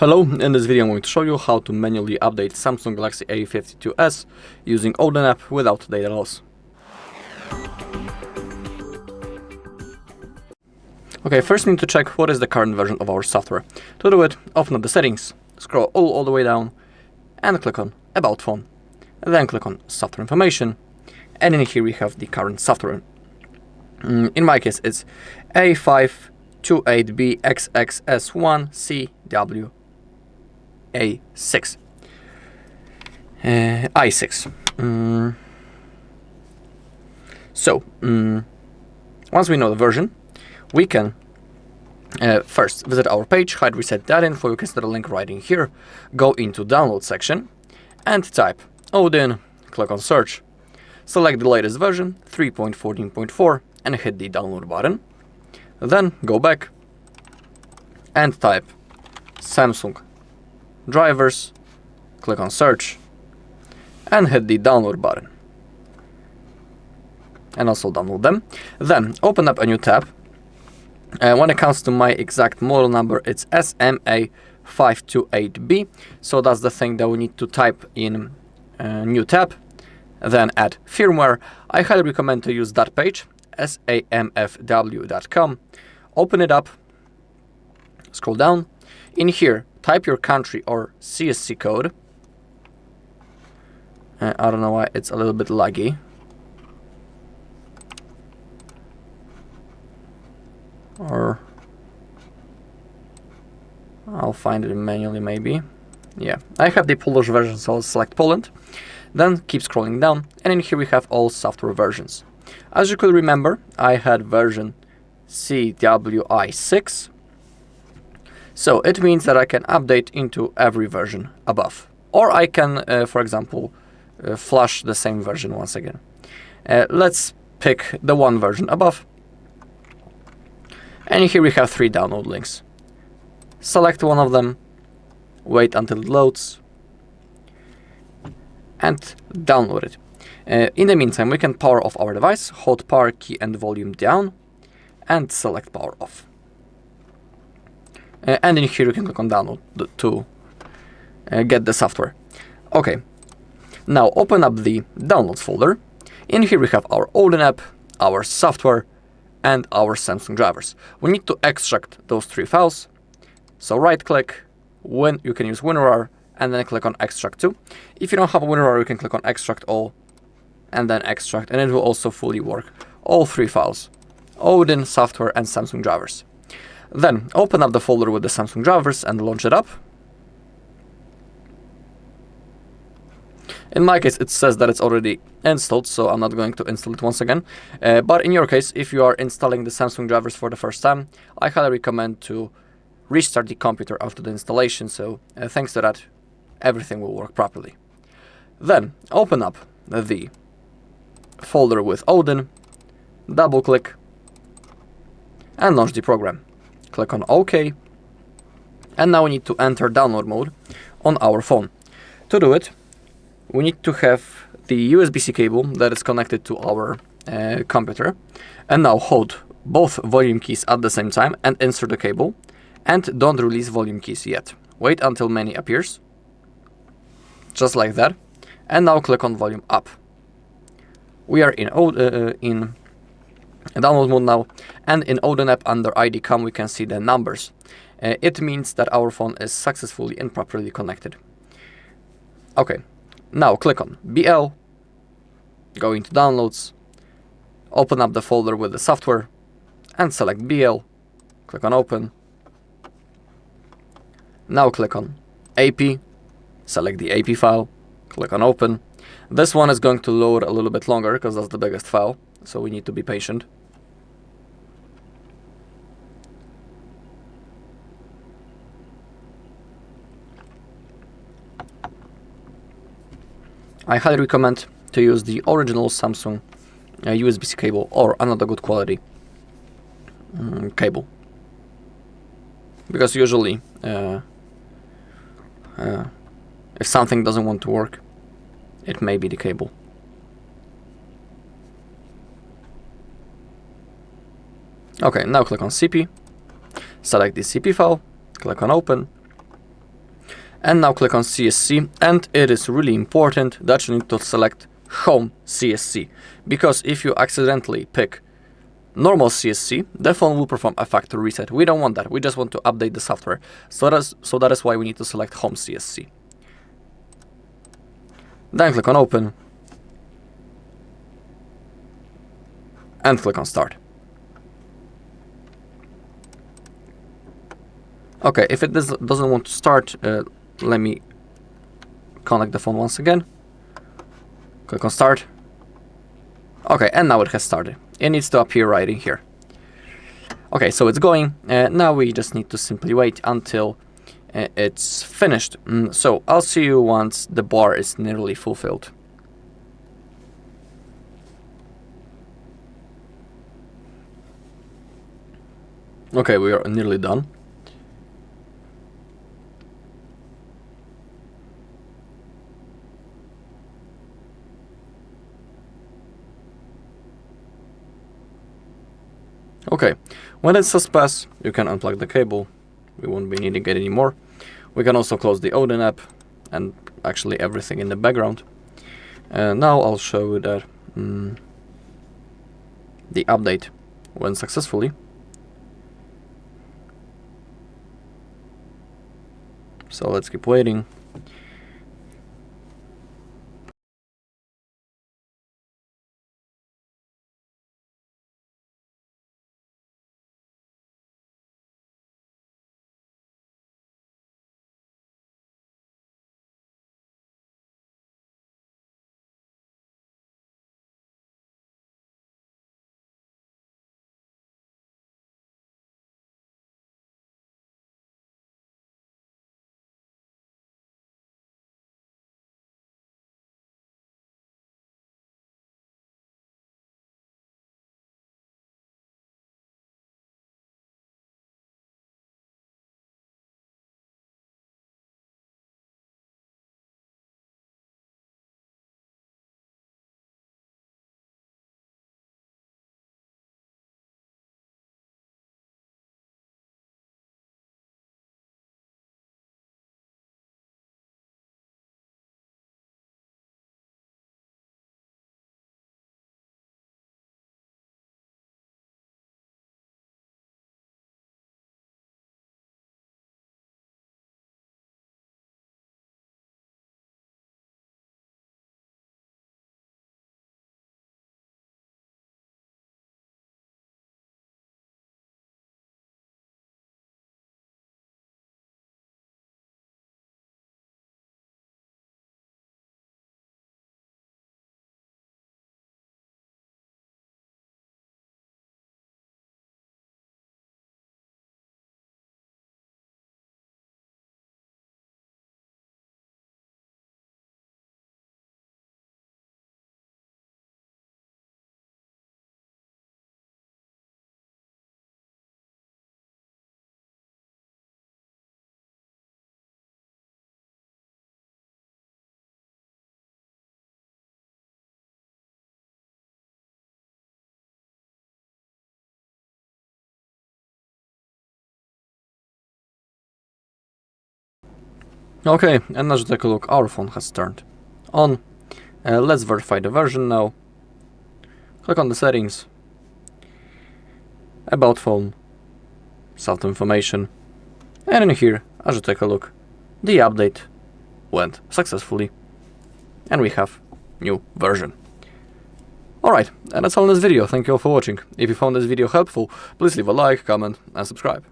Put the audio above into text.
Hello, in this video I'm going to show you how to manually update Samsung Galaxy A52s using Odin app without data loss. Okay, first we need to check what is the current version of our software. To do it, open up the settings, scroll all the way down and click on About Phone. Then click on Software Information, and in here we have the current software. In my case it's A528BXXS1CW A6 i6. Once we know the version, we can first visit our page HardReset.Info. You can see the link right in here. Go into download section and type Odin, click on search, select the latest version 3.14.4 and hit the download button. Then go back and type Samsung drivers, click on search and hit the download button and also download them. Then open up a new tab. When it comes to my exact model number, it's SMA528B, so that's the thing that we need to type in a new tab. Then add firmware. I highly recommend to use that page, samfw.com. Open it up, scroll down. In here, type your country or CSC code. I don't know why it's a little bit laggy. Or I'll find it manually maybe. Yeah, I have the Polish version, so I'll select Poland. Then keep scrolling down, and in here we have all software versions. As you could remember, I had version CWI6. So it means that I can update into every version above. Or I can, for example, flush the same version once again. Let's pick the one version above. And here we have 3 download links. Select one of them, wait until it loads, and download it. In the meantime, we can power off our device, hold power key and volume down, and select power off. And in here you can click on download to get the software. Okay, now open up the downloads folder. In here we have our Odin app, our software, and our Samsung drivers. We need to extract those 3 files. So right click, you can use WinRAR, and then click on extract to. If you don't have a WinRAR, you can click on extract all, and then extract, and it will also fully work. All 3 files, Odin, software, and Samsung drivers. Then open up the folder with the Samsung drivers and launch it up. In my case, it says that it's already installed, so I'm not going to install it once again. But in your case, if you are installing the Samsung drivers for the first time, I highly recommend to restart the computer after the installation, so thanks to that, everything will work properly. Then open up the folder with Odin, double click, and launch the program. Click on OK, and now we need to enter download mode on our phone. To do it, we need to have the USB-C cable that is connected to our computer, and now hold both volume keys at the same time and insert the cable, and don't release volume keys yet. Wait until menu appears, just like that, and now click on volume up. We are in download mode now, and in Odin app under ID.com we can see the numbers. It means that our phone is successfully and properly connected. Okay, now click on BL, go into downloads, open up the folder with the software, and select BL, click on open. Now click on AP, select the AP file, click on open. This one is going to load a little bit longer because that's the biggest file, so we need to be patient. I highly recommend to use the original Samsung USB-C cable or another good quality cable, because usually if something doesn't want to work, it may be the cable. Okay, now click on CP, select the CP file, click on open, And now click on CSC, and it is really important that you need to select Home CSC, because if you accidentally pick normal CSC, the phone will perform a factory reset. We don't want that. We just want to update the software. So that is why we need to select Home CSC. Then click on Open and click on Start. Okay, if it doesn't want to start, let me connect the phone once again. Click on Start. Okay, and now it has started. It needs to appear right in here. Okay, so it's going. Now we just need to simply wait until it's finished. So I'll see you once the bar is nearly fulfilled. Okay, we are nearly done. Okay, when it says pass, you can unplug the cable. We won't be needing it anymore. We can also close the Odin app and actually everything in the background. Now I'll show you that the update went successfully. So let's keep waiting. Okay, and let's take a look. Our phone has turned on. Let's verify the version now. Click on the settings, about phone, self information, and in here, as you take a look, the update went successfully, and we have new version. Alright, and that's all in this video. Thank you all for watching. If you found this video helpful, please leave a like, comment, and subscribe.